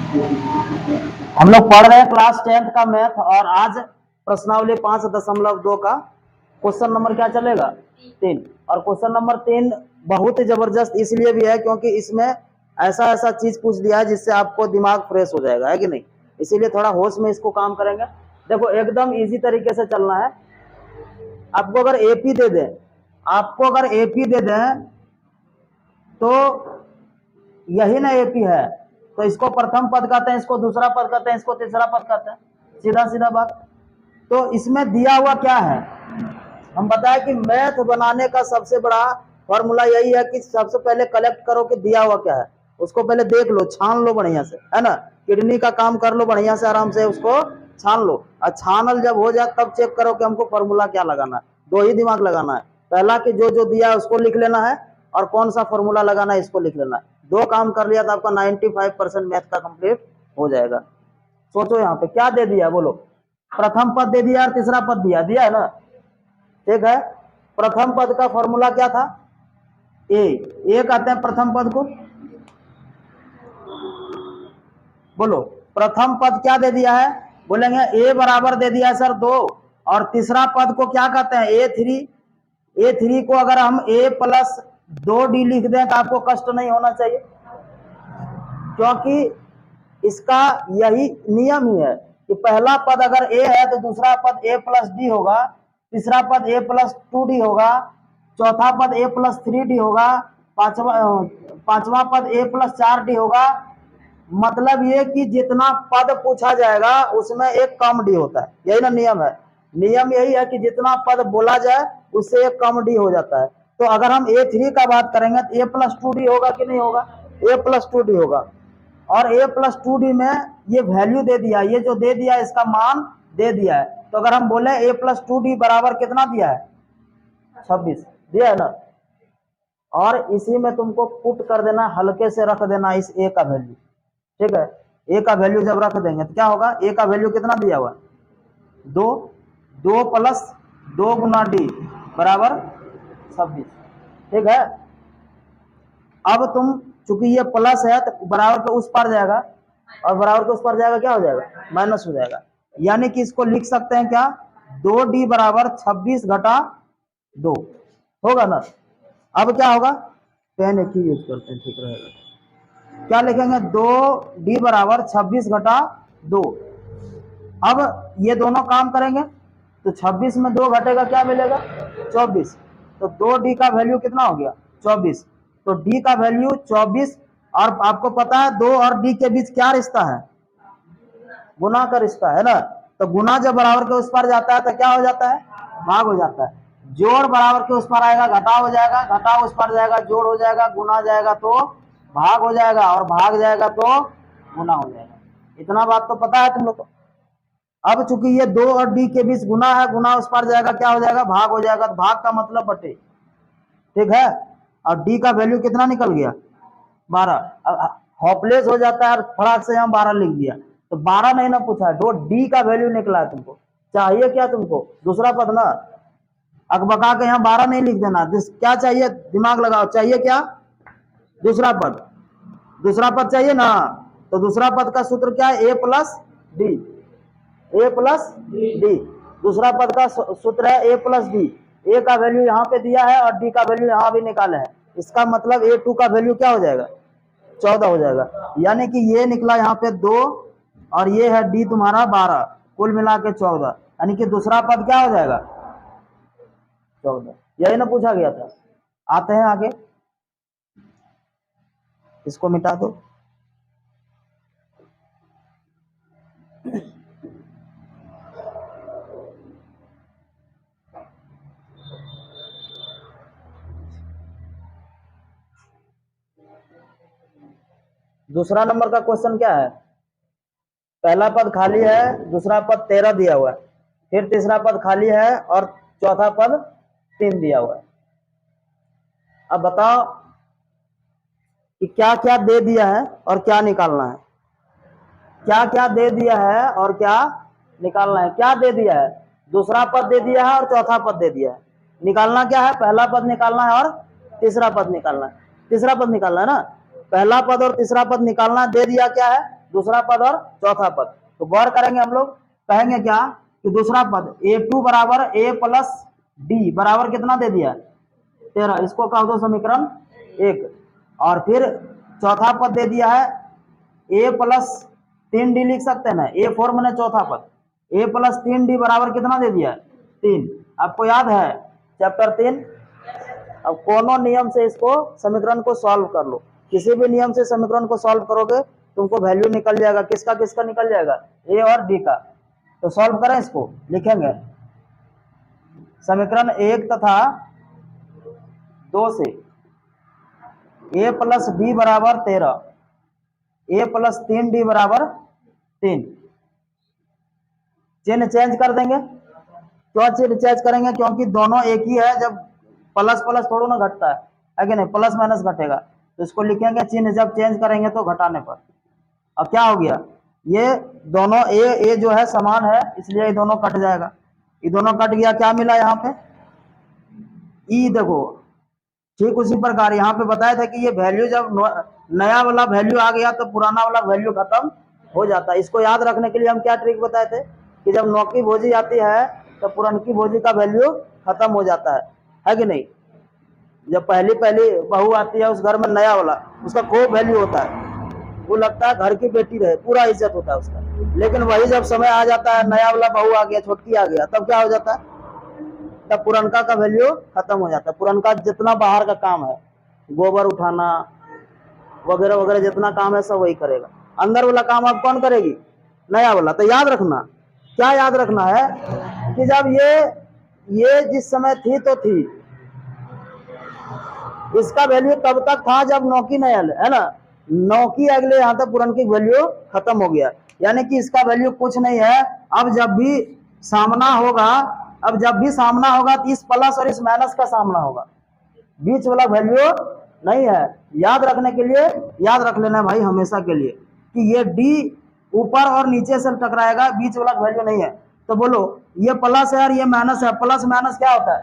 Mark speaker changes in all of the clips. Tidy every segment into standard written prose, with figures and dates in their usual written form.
Speaker 1: हम लोग पढ़ रहे हैं क्लास 10th का मैथ, और आज प्रश्नावली 5.2 का क्वेश्चन नंबर क्या चलेगा 3। और क्वेश्चन नंबर 3 बहुत ही जबरदस्त इसलिए भी है क्योंकि इसमें ऐसा ऐसा चीज पूछ दिया है जिससे आपको दिमाग फ्रेश हो जाएगा, है कि नहीं। इसीलिए थोड़ा होश में इसको काम करेंगे। देखो एकदम इजी तरीके से चलना है। आपको अगर एपी दे दें, तो यही ना एपी है, तो इसको प्रथम पद कहते हैं, इसको दूसरा पद कहते हैं, इसको तीसरा पद कहते हैं। सीधा सीधा बात। तो इसमें दिया हुआ क्या है, हम बताएं कि मैथ बनाने का सबसे बड़ा फॉर्मूला यही है कि सबसे पहले कलेक्ट करो कि दिया हुआ क्या है, उसको पहले देख लो, छान लो बढ़िया से, है ना। किडनी का काम कर लो बढ़िया से, आराम से उसको छान लो, और छानल जब हो जाए तब चेक करो कि हमको फॉर्मूला क्या लगाना है। दो ही दिमाग लगाना है, पहला कि जो जो दिया है उसको लिख लेना है, और कौन सा फॉर्मूला लगाना है इसको लिख लेना है। दो काम कर लिया तो आपका 95% मैथ का कंप्लीट हो जाएगा। सोचो यहाँ पे क्या दे दिया, बोलो। प्रथम पद दे दिया और तीसरा पद दिया है ना, ठीक है। प्रथम पद का फॉर्मूला क्या था, ए कहते हैं प्रथम पद को। बोलो प्रथम पद क्या दे दिया है, बोलेंगे ए बराबर दे दिया है सर 2, और तीसरा पद को क्या कहते हैं ए3 को अगर हम a प्लस 2d लिख दें तो आपको कष्ट नहीं होना चाहिए, क्योंकि इसका यही नियम ही है कि पहला पद अगर a है तो दूसरा पद a प्लस डी होगा, तीसरा पद a प्लस 2d होगा, चौथा पद a प्लस 3d होगा, पांचवा पद a प्लस 4d होगा। मतलब ये कि जितना पद पूछा जाएगा उसमें एक कम डी होता है, यही ना नियम है। नियम यही है कि जितना पद बोला जाए उससे एक कम डी हो जाता है। तो अगर हम a3 का बात करेंगे तो a प्लस 2d होगा कि नहीं होगा, a प्लस 2d होगा। और a प्लस 2d में ये वैल्यू दे दिया, ये जो दे दिया इसका मान दे दिया है। तो अगर हम बोले a प्लस 2d बराबर कितना दिया है 26 दिया है ना, और इसी में तुमको पुट कर देना, हल्के से रख देना इस a का वैल्यू, ठीक है। a का वैल्यू जब रख देंगे तो क्या होगा, a का वैल्यू कितना दिया हुआ 2 प्लस 2 गुना डी बराबर 26, ठीक है। अब तुम चूंकि ये प्लस है तो बराबर के उस पार जाएगा, और बराबर के उस पार जाएगा क्या हो जाएगा, माइनस हो जाएगा। यानी कि इसको लिख सकते हैं क्या, 2d बराबर 26 घटा 2 होगा ना। अब क्या होगा, पेन एक ही यूज करते हैं, ठीक रहेगा। क्या लिखेंगे, 2d बराबर 26 घटा 2। अब ये दोनों काम करेंगे तो 26 में 2 घटेगा क्या मिलेगा 24, तो 2d का वैल्यू कितना हो गया 24। तो d का वैल्यू 24, और आपको पता है 2 और d के बीच क्या रिश्ता है, गुना का रिश्ता है ना। तो गुना जब बराबर के उस पर जाता है तो क्या हो जाता है, भाग हो जाता है। जोड़ बराबर के उस पर आएगा घटाव हो जाएगा, घटाव उस पर जाएगा जोड़ हो जाएगा, गुना जाएगा तो भाग हो जाएगा, और भाग जाएगा तो गुना हो जाएगा। इतना बात तो पता है तुम लोग को। अब चूंकि ये 2 और d के बीच गुना है, गुना उस पर जाएगा क्या हो जाएगा, भाग हो जाएगा। तो भाग का मतलब बटे, ठीक है। और d का वैल्यू कितना निकल गया 12। होपलेस हो जाता है, फटाक से यहाँ 12 लिख दिया, तो 12 नहीं ना पूछा है, दो d का वैल्यू निकला है। तुमको चाहिए क्या, तुमको दूसरा पद ना, अकबका के यहाँ 12 नहीं लिख देना। क्या चाहिए, दिमाग लगाओ, चाहिए क्या, दूसरा पद। दूसरा पद चाहिए ना, तो दूसरा पद का सूत्र क्या है, a plus D, a plus D. दूसरा पद का सूत्र है a प्लस डी। a का वैल्यू यहाँ पे दिया है और d का वैल्यू यहाँ भी निकाले है, इसका मतलब a2 का वैल्यू क्या हो जाएगा 14 हो जाएगा। यानी कि ये निकला यहाँ पे 2, और ये है d तुम्हारा 12, कुल मिला के 14, यानी कि दूसरा पद क्या हो जाएगा 14। यही ना पूछा गया था। आते हैं आगे, इसको मिटा दो। दूसरा नंबर का क्वेश्चन क्या है, पहला पद खाली है, दूसरा पद 13 दिया हुआ है, फिर तीसरा पद खाली है, और चौथा पद 3 दिया हुआ है। अब बताओ कि क्या क्या दे दिया है और क्या निकालना है, क्या क्या दे दिया है और क्या निकालना है। क्या दे दिया है, दूसरा पद दे दिया है और चौथा पद दे दिया है। निकालना क्या है, पहला पद निकालना है और तीसरा पद निकालना है। तीसरा पद निकालना है ना, पहला पद और तीसरा पद निकालना, दे दिया क्या है दूसरा पद और चौथा पद। तो गौर करेंगे हम लोग, कहेंगे क्या कि दूसरा पद a2 बराबर a प्लस डी बराबर कितना दे दिया 13, इसको कह दो समीकरण 1। और फिर चौथा पद दे दिया है a प्लस 3d, लिख सकते हैं ना, a4 मैंने चौथा पद, a प्लस 3d बराबर कितना दे दिया 3। आपको याद है चैप्टर 3। अब कोनो नियम से इसको समीकरण को सॉल्व कर लो, किसी भी नियम से समीकरण को सॉल्व करोगे तुमको वैल्यू निकल जाएगा, किसका किसका निकल जाएगा, ए और डी का। तो सॉल्व करें इसको, लिखेंगे समीकरण 1 तथा 2 से a प्लस डी बराबर 13, a प्लस 3d बराबर 3। चिन्ह चेंज कर देंगे। क्यों चिन्ह चेंज करेंगे, क्योंकि दोनों एक ही है, जब प्लस प्लस थोड़ा ना घटता है कि नहीं, प्लस माइनस घटेगा। तो इसको लिखेंगे चिन्ह जब चेंज करेंगे तो घटाने पर। अब क्या हो गया, ये दोनों ए जो है समान है, इसलिए ये दोनों कट जाएगा, ये दोनों कट गया। क्या मिला यहाँ पे ई, देखो ठीक उसी प्रकार यहाँ पे बताया था कि ये वैल्यू जब नया वाला वैल्यू आ गया तो पुराना वाला वैल्यू खत्म हो जाता है। इसको याद रखने के लिए हम क्या ट्रिक बताए थे कि जब नौकी भोजी आती है तो पुरनकी भोजी का वैल्यू खत्म हो जाता है कि नहीं। जब पहली बहू आती है उस घर में नया वाला, उसका खूब वैल्यू होता है, वो लगता है घर की बेटी रहे, पूरा इज्जत होता है उसका। लेकिन वही जब समय आ जाता है, नया वाला बहू आ गया, छोटकी आ गया, तब क्या हो जाता है, तब पुरनका का वैल्यू खत्म हो जाता है। पुरनका जितना बाहर का काम है, गोबर उठाना वगैरह वगैरह जितना काम है सब वही करेगा, अंदर वाला काम अब कौन करेगी, नया वाला। तो याद रखना, क्या याद रखना है कि जब ये जिस समय थी तो थी, इसका वैल्यू तब तक था जब नौकी नया है ना, नौकी अगले यहाँ तक पुरनकी वैल्यू खत्म हो गया, यानी कि इसका वैल्यू कुछ नहीं है। अब जब भी सामना होगा तो इस प्लस और इस माइनस का सामना होगा, बीच वाला वैल्यू नहीं है। याद रखने के लिए याद रख लेना भाई हमेशा के लिए कि ये डी ऊपर और नीचे से टकराएगा, बीच वाला वैल्यू नहीं है। तो बोलो ये प्लस है और ये माइनस है, प्लस माइनस क्या होता है,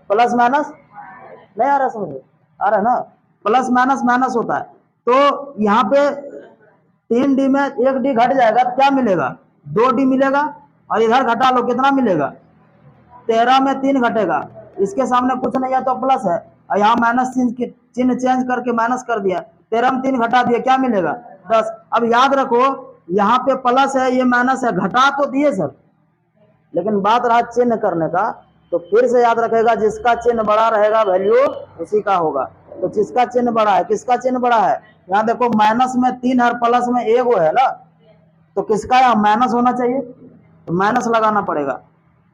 Speaker 1: प्लस माइनस नहीं आ रहा समझ, आ रहा है ना, प्लस माइनस माइनस होता है। तो यहाँ पे 3d में 1d घट जाएगा तो क्या मिलेगा, 2d मिलेगा, और इधर घटा लो कितना मिलेगा, 13 में 3 घटेगा, इसके सामने कुछ नहीं है तो प्लस है, और यहाँ माइनस चिन्ह चेंज करके माइनस कर दिया, 13 में 3 घटा दिया, क्या मिलेगा 10। अब याद रखो यहाँ पे प्लस है, ये माइनस है, घटा तो दिए सर, लेकिन बात रहा चिन्ह करने का। तो फिर से याद रखेगा जिसका चिन्ह बड़ा रहेगा वैल्यू उसी का होगा। तो जिसका चिन्ह बड़ा है, किसका चिन्ह बड़ा है, यहाँ देखो माइनस में 3 और प्लस में 1 है ना, तो किसका यहाँ माइनस होना चाहिए, तो माइनस लगाना पड़ेगा।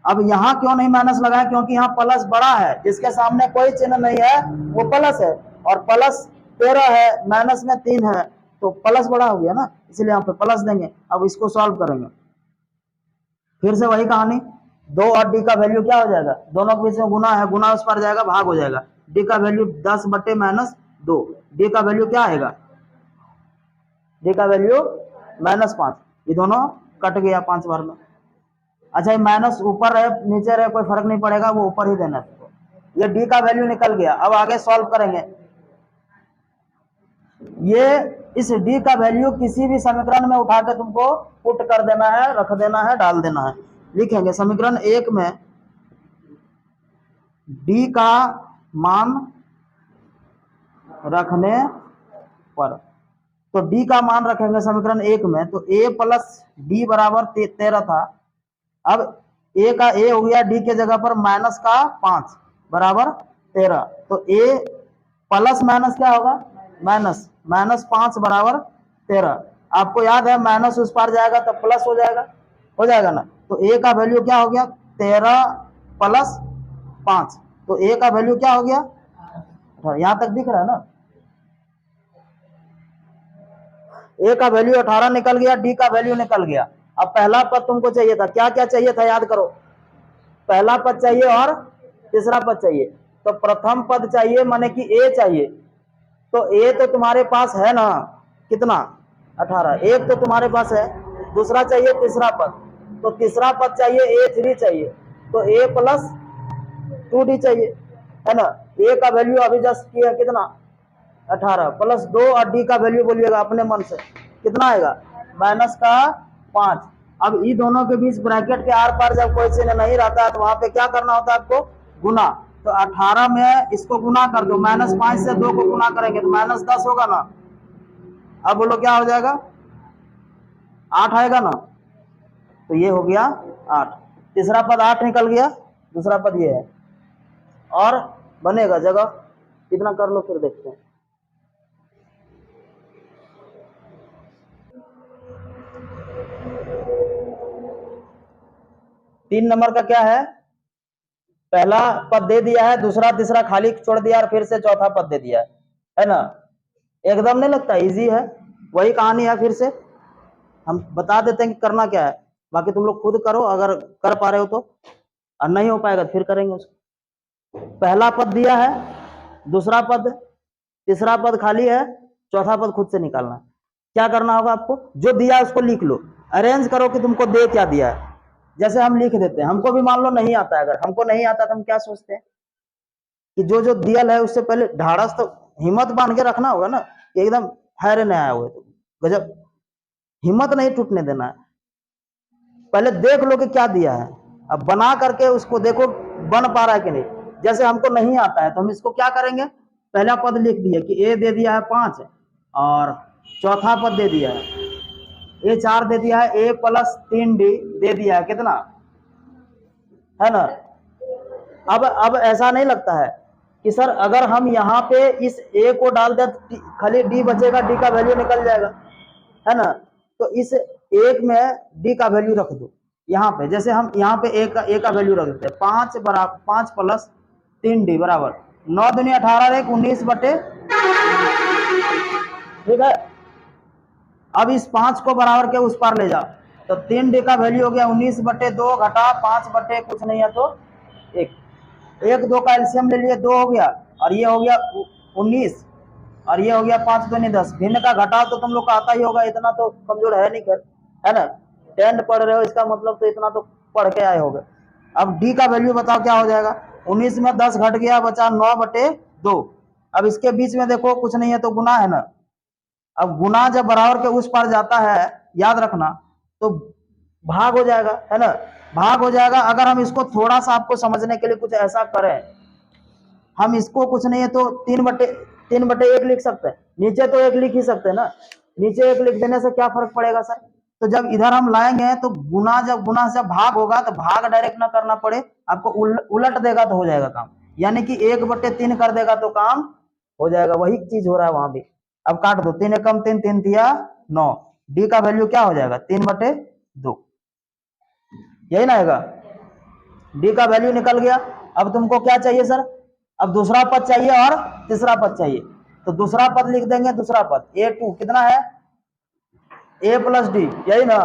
Speaker 1: अब यहाँ क्यों नहीं माइनस लगाया, क्योंकि यहाँ प्लस बड़ा है, जिसके सामने कोई चिन्ह नहीं है वो प्लस है, और प्लस 13 है, माइनस में 3 है, तो प्लस बड़ा हो गया ना, इसलिए यहाँ पे प्लस देंगे। अब इसको सॉल्व करेंगे, फिर से वही कहानी, 2 और डी का वैल्यू क्या हो जाएगा, दोनों के बीच में गुना है, गुना उस पर जाएगा, भाग हो जाएगा, डी का वैल्यू 10 बटे -2, डी का वैल्यू क्या आएगा, डी का वैल्यू -5, ये दोनों कट गया 5 बार में। अच्छा ये माइनस ऊपर रहे नीचे रहे कोई फर्क नहीं पड़ेगा, वो ऊपर ही देना है, ये डी का वैल्यू निकल गया। अब आगे सॉल्व करेंगे, ये इस डी का वैल्यू किसी भी समीकरण में उठा के तुमको पुट कर देना है, रख देना है, डाल देना है। लिखेंगे समीकरण 1 में डी का मान रखने पर, तो डी का मान रखेंगे समीकरण 1 में, तो a प्लस डी बराबर 13 था। अब a का a हो गया, डी के जगह पर माइनस का 5 बराबर 13, तो a प्लस माइनस क्या होगा, माइनस -5 बराबर 13। आपको याद है माइनस उस पार जाएगा तो प्लस हो जाएगा ना, तो a का वैल्यू क्या हो गया 13 प्लस 5, तो a का वैल्यू क्या हो गया, यहां तक दिख रहा है ना, a का वैल्यू 18 निकल गया, d का वैल्यू निकल गया। अब पहला पद तुमको चाहिए था, क्या क्या चाहिए था याद करो, पहला पद चाहिए और तीसरा पद चाहिए। तो प्रथम पद चाहिए माने कि a चाहिए, तो a तो तुम्हारे पास है ना, कितना 18, एक तो तुम्हारे पास है, दूसरा चाहिए तीसरा पद, तो तीसरा पद चाहिए a3 चाहिए, तो a + 2d चाहिए, है ना। a का वैल्यू अभी जस्ट किया कितना 18 प्लस 2 और डी का वैल्यू बोलिएगा अपने मन से, कितना आएगा माइनस का 5। अब ये दोनों के बीच ब्रैकेट के आर पार जब कोई चिन्ह नहीं रहता है तो वहां पे क्या करना होता है आपको, गुना। तो 18 में इसको गुना कर दो, -5 से 2 को गुना करेंगे तो -10 होगा ना। अब बोलो क्या हो जाएगा, 8 आएगा ना। तो ये हो गया 8, तीसरा पद 8 निकल गया, दूसरा पद ये है। और बनेगा जगह कितना कर लो फिर देखते हैं। तीन नंबर का क्या है, पहला पद दे दिया है, दूसरा तीसरा खाली छोड़ दिया और फिर से चौथा पद दे दिया है ना। एकदम नहीं लगता, इजी है, वही कहानी है। फिर से हम बता देते हैं कि करना क्या है, बाकी तुम लोग खुद करो अगर कर पा रहे हो तो, और नहीं हो पाएगा फिर करेंगे उसको। पहला पद दिया है, दूसरा पद, तीसरा पद खाली है, चौथा पद खुद से निकालना। क्या करना होगा आपको, जो दिया है उसको लिख लो, अरेंज करो कि तुमको दे क्या दिया है। जैसे हम लिख देते हैं, हमको भी मान लो नहीं आता है, अगर हमको नहीं आता तो हम क्या सोचते हैं कि जो जो दिया है उससे पहले ढाढ़स तो हिम्मत बांध के रखना होगा ना, एकदम हैरे नहीं आया हुए तो गजब, हिम्मत नहीं टूटने देना है। पहले देख लो कि क्या दिया है, अब बना करके उसको देखो बन पा रहा है कि नहीं। जैसे हमको नहीं आता है तो हम इसको क्या करेंगे, पहला पद लिख दिया कि ए दे दिया है 5 और चौथा पद दे दिया है ए 4 दे दिया है, ए प्लस 3d दे दिया है, कितना है ना। अब ऐसा नहीं लगता है कि सर अगर हम यहाँ पे इस ए को डाल दें तो खाली डी बचेगा, डी का वैल्यू निकल जाएगा, है ना। तो इस एक में डी का वैल्यू रख दो यहाँ पे, जैसे हम यहाँ पे ए का वैल्यू रख देते हैं 5 बराबर 5 प्लस 3d बराबर 9 दूनी 18 एक 19 बटे, ठीक है। अब इस 5 को बराबर के उस पार ले जाओ तो 3d का वैल्यू हो गया 19 बटे 2 घटा 5 बटे कुछ नहीं है तो 1, 1 2 का एलसीएम ले लिए 2 हो गया, और ये हो गया 19 और ये हो गया 5 दूनी 10। भिन्न का घटाओ तो तुम लोग का आता ही होगा, इतना तो कमजोर है नहीं कर, है ना। 10 पढ़ रहे हो इसका मतलब तो इतना तो पढ़ के आए होगे। अब डी का वैल्यू बताओ क्या हो जाएगा, 19 में 10 घट गया, बचा 9 बटे 2। अब इसके बीच में देखो कुछ नहीं है तो गुना है ना। अब गुना जब बराबर के उस पार जाता है, याद रखना, तो भाग हो जाएगा, है ना, भाग हो जाएगा। अगर हम इसको थोड़ा सा आपको समझने के लिए कुछ ऐसा करें, हम इसको कुछ नहीं है तो 3/1 लिख सकते हैं, नीचे तो 1 लिख ही सकते हैं ना। नीचे 1 लिख देने से क्या फर्क पड़ेगा सर। तो जब इधर हम लाएंगे तो जब गुना से भाग होगा तो भाग डायरेक्ट ना करना पड़े, आपको उलट देगा तो हो जाएगा काम, यानी कि 1/3 कर देगा तो काम हो जाएगा। वही चीज हो रहा है वहां भी। अब काट दो, 3 एकम 3, 3 तिया 9, डी का वैल्यू क्या हो जाएगा 3/2, यही ना आएगा। डी का वैल्यू निकल गया। अब तुमको क्या चाहिए सर, अब दूसरा पद चाहिए और तीसरा पद चाहिए, तो दूसरा पद लिख देंगे। दूसरा पद a2 कितना है, a प्लस डी, यही ना।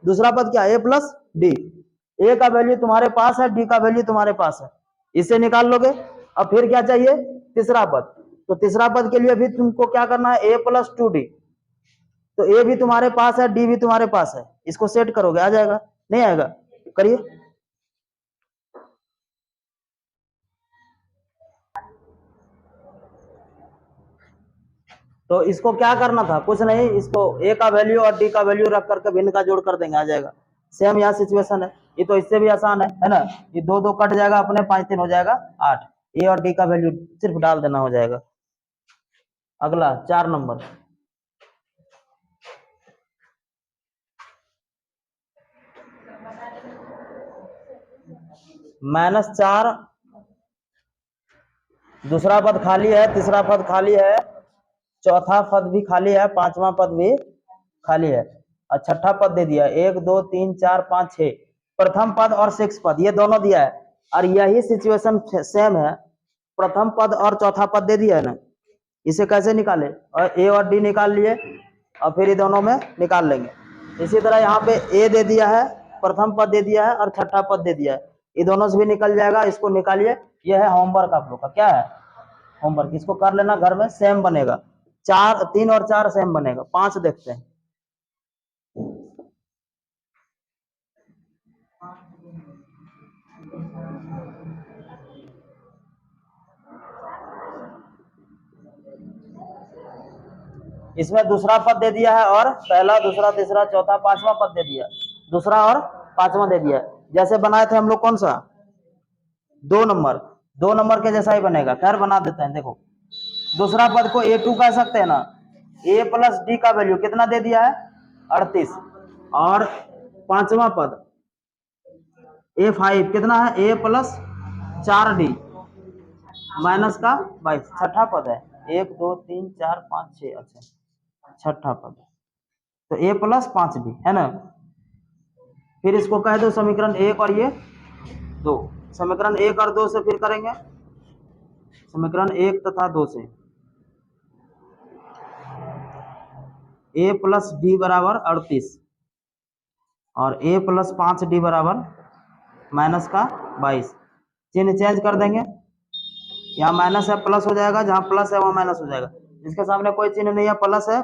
Speaker 1: दूसरा पद क्या, a प्लस डी। ए का वैल्यू तुम्हारे पास है, डी का वैल्यू तुम्हारे पास है, इसे निकाल लोगे। अब फिर क्या चाहिए, तीसरा पद। तो तीसरा पद के लिए भी तुमको क्या करना है, a प्लस 2d। तो ए भी तुम्हारे पास है, डी भी तुम्हारे पास है, इसको सेट करोगे आ जाएगा, नहीं आएगा, करिए। तो इसको क्या करना था, कुछ नहीं, इसको ए का वैल्यू और डी का वैल्यू रख करके भिन्न का जोड़ कर देंगे, आ जाएगा। सेम यहाँ सिचुएशन है, ये तो इससे भी आसान है ना। ये 2 2 कट जाएगा अपने, 5 3 हो जाएगा 8, ए और डी का वैल्यू सिर्फ डाल देना हो जाएगा। अगला 4 नंबर, -4, दूसरा पद खाली है, तीसरा पद खाली है, चौथा पद भी खाली है, पांचवा पद भी खाली है, और छठा पद दे दिया 1 2 3 4 5 6, प्रथम पद और शेष पद ये दोनों दिया है। और यही सिचुएशन सेम है, प्रथम पद और चौथा पद दे दिया है ना। इसे कैसे निकाले, और ए और डी निकाल लिए, और फिर ये दोनों में निकाल लेंगे। इसी तरह यहाँ पे ए दे दिया है, प्रथम पद दे दिया है और छठा पद दे दिया है, ये दोनों से भी निकल जाएगा, इसको निकालिए। यह है होमवर्क आप लोग का, क्या है होमवर्क, इसको कर लेना घर में, सेम बनेगा। 4 3 और 4 सेम बनेगा, 5 देखते हैं। इसमें दूसरा पद दे दिया है और पहला, दूसरा, तीसरा, चौथा, पांचवा पद दे दिया, दूसरा और पांचवा दे दिया। जैसे बनाए थे हम लोग कौन सा, 2 नंबर के जैसा ही बनेगा। खैर बना देते हैं। देखो दूसरा पद को A2 कह सकते हैं ना। A प्लस डी का वैल्यू कितना दे दिया है, 38, और पांचवा पद A5 कितना है, A प्लस 4D माइनस का 22, छठा पद है, 1 2 3 4 5 6, अच्छा छठा पद, तो A प्लस 5D है ना। फिर इसको कह दो समीकरण 1 और ये 2, समीकरण 1 और 2 से फिर करेंगे, समीकरण 1 तथा 2 से A प्लस डी बराबर 38 और A प्लस 5D बराबर माइनस का 22। चिन्ह चेंज कर देंगे, यहाँ माइनस है प्लस हो जाएगा, जहाँ प्लस है वहाँ माइनस हो जाएगा। जिसके सामने कोई चिन्ह नहीं है, प्लस है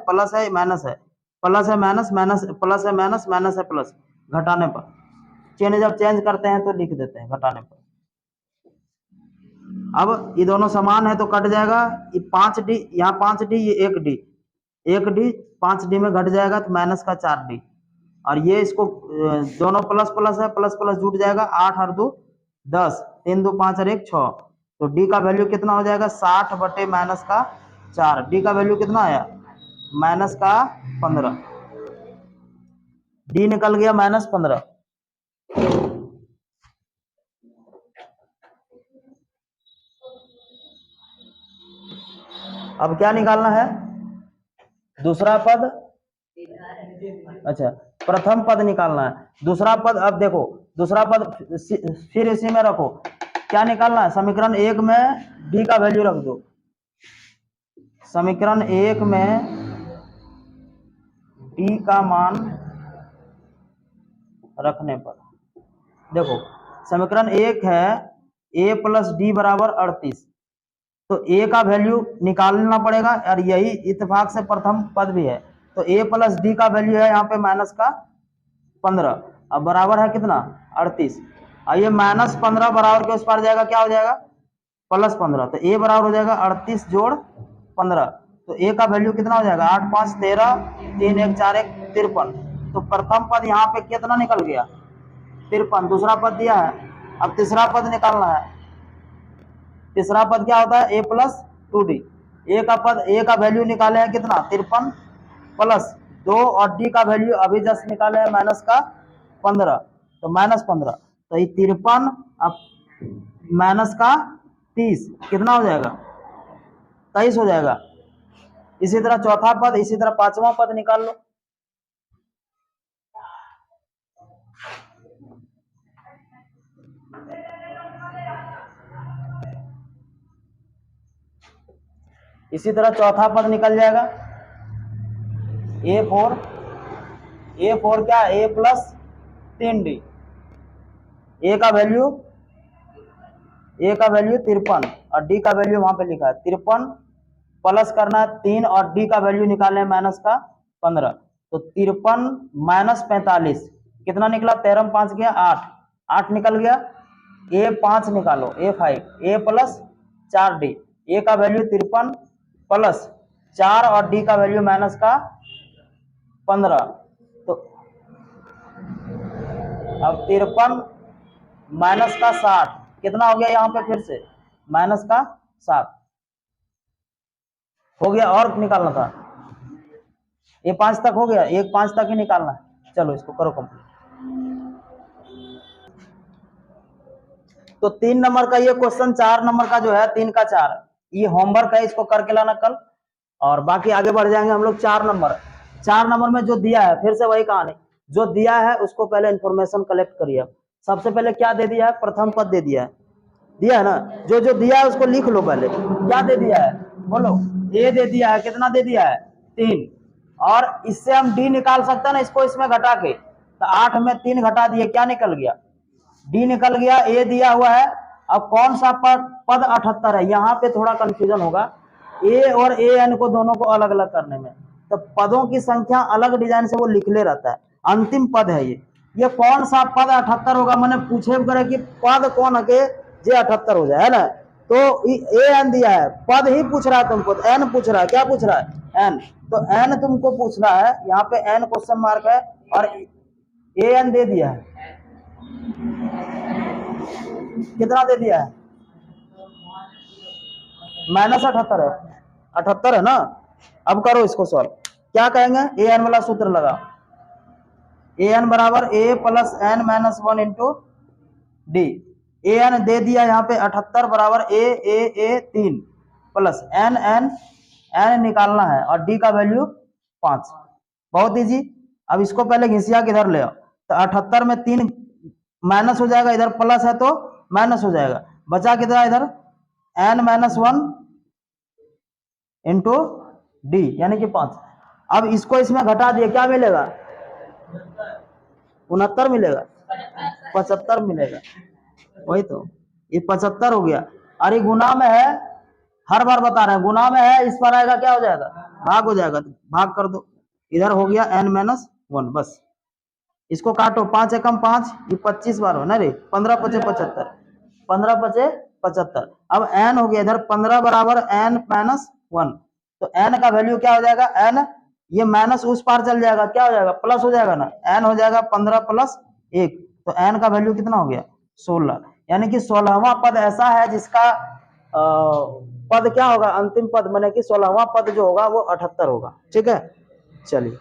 Speaker 1: माइनस है, प्लस है माइनस, माइनस प्लस है माइनस, माइनस है प्लस, घटाने पर। चिन्ह जब चेंज करते हैं तो लिख देते हैं घटाने पर। अब ये दोनों समान है तो कट जाएगा, ये 5D, यहाँ 5D, ये 1D, 1D 5D में घट जाएगा तो माइनस का 4D, और ये इसको दोनों प्लस प्लस है, प्लस प्लस जुट जाएगा, 8 और 2 10, 3 2 5 और 1 6, तो डी का वैल्यू कितना हो जाएगा, 60 बटे माइनस का 4। डी का वैल्यू कितना आया, माइनस का 15, डी निकल गया माइनस 15। अब क्या निकालना है, दूसरा पद, अच्छा प्रथम पद निकालना है, दूसरा पद। अब देखो दूसरा पद फिर इसी में रखो, क्या निकालना है, समीकरण 1 में डी का वैल्यू रख दो, समीकरण 1 में डी का मान रखने पर, देखो समीकरण 1 है A प्लस डी बराबर 38, तो A का वैल्यू निकालना पड़ेगा, और यही इत्तेफाक से प्रथम पद भी है, तो A प्लस डी का वैल्यू है यहाँ पे माइनस का 15, अब बराबर है कितना, 38, और ये माइनस 15 बराबर के उस पार जाएगा, क्या हो जाएगा, प्लस 15, तो A बराबर हो जाएगा 38 जोड़ 15, तो A का वैल्यू कितना हो जाएगा, 8 5 13, 3 1 4 1 53, तो प्रथम पद यहाँ पे कितना निकल गया, 53, दूसरा पद दिया है। अब तीसरा पद निकालना है, तीसरा पद क्या होता है, A प्लस 2D, A का वैल्यू निकाले हैं कितना, 53 प्लस 2, और D का वैल्यू अभी जस्ट निकाले हैं माइनस का 15, तो माइनस 15, तो ये 53 अब माइनस का 30 कितना हो जाएगा, 23 हो जाएगा। इसी तरह चौथा पद, इसी तरह पांचवा पद निकाल लो, इसी तरह चौथा पद निकल जाएगा, A4 क्या, A प्लस 3D, A का वैल्यू 53 और D का वैल्यू वहां पे लिखा है 53, प्लस करना है 3 और D का वैल्यू निकालना है माइनस का 15, तो 53 माइनस 45 कितना निकला, 13 5 गया 8, 8 निकल गया। A5 निकालो, A5, A plus 4D, A का वैल्यू 53 प्लस 4 और D का वैल्यू माइनस का 15, तो अब 53 माइनस का 60 कितना हो गया, यहाँ पे फिर से माइनस का 7 हो गया, और निकालना था, ये 5 तक हो गया, 1 5 तक ही निकालना है। चलो इसको करो कंप्लीट। तो 3 नंबर का ये क्वेश्चन, 4 नंबर का जो है 3 का 4, ये होमवर्क है, इसको करके लाना कल, और बाकी आगे बढ़ जाएंगे हम लोग। 4 नंबर में जो दिया है, फिर से वही कहानी, जो दिया है उसको पहले इंफॉर्मेशन कलेक्ट करिए। सबसे पहले क्या दे दिया है, प्रथम पद दे दिया है ना, जो दिया है उसको लिख लो। पहले क्या दे दिया है, बोलो, A दे दिया है, कितना दे दिया है, 3, और इससे हम D निकाल सकते हैं ना, इसको इसमें घटा के, तो 8 में 3 घटा दिए, क्या निकल गया, D निकल गया। A दिया हुआ है, अब कौन सा पद 78 है, यहाँ पे थोड़ा कंफ्यूजन होगा, A और AN को दोनों को अलग अलग करने में, तो पदों की संख्या अलग डिजाइन से वो लिख ले रहता है। अंतिम पद है ये कौन सा पद 78 होगा, मैंने पूछे करे कि पद कौन है जे 78 हो जाए, है ना, तो ए एन दिया है, पद ही पूछ रहा है तुमको, एन पूछ रहा है, क्या पूछ रहा है, एन। तो एन तुमको पूछ रहा है, यहाँ पे एन क्वेश्चन मार्क है, और ए एन दे दिया है, कितना दे दिया है, -78 है, 78 है ना। अब करो इसको सॉल्व, क्या कहेंगे, ए एन वाला सूत्र लगा, ए एन बराबर ए plus N -1 into D. A N दे दिया यहाँ पे 78 बराबर ए 3 प्लस एन एन एन निकालना है, और डी का वैल्यू 5। बहुत इजी। अब इसको पहले घिसिया के इधर ले आओ, तो 78 में 3 माइनस हो जाएगा, इधर प्लस है तो माइनस हो जाएगा, बचा कितना इधर n -1 इंटू डी यानी कि 5। अब इसको इसमें घटा दिए, क्या मिलेगा, 69 मिलेगा, 75 मिलेगा, वही तो, ये 75 हो गया। अरे गुना में है, हर बार बता रहे हैं गुना में है, इस पर आएगा क्या हो जाएगा, भाग हो जाएगा, तो भाग कर दो, इधर हो गया n -1, बस इसको काटो, 5 एकम 5, ये 25 बार हो ना रे, 15 पचे 75, 15 पचे 75। अब n हो गया इधर 15 बराबर n -1, तो n का वैल्यू क्या हो जाएगा, n ये माइनस उस पार चल जाएगा, क्या हो जाएगा, प्लस हो जाएगा ना, n हो जाएगा 15 + 1, तो n का वैल्यू कितना हो गया, 16। यानी कि 16वां पद ऐसा है जिसका पद क्या होगा, अंतिम पद माने कि 16वां पद जो होगा वो 78 होगा। ठीक है, चलिए।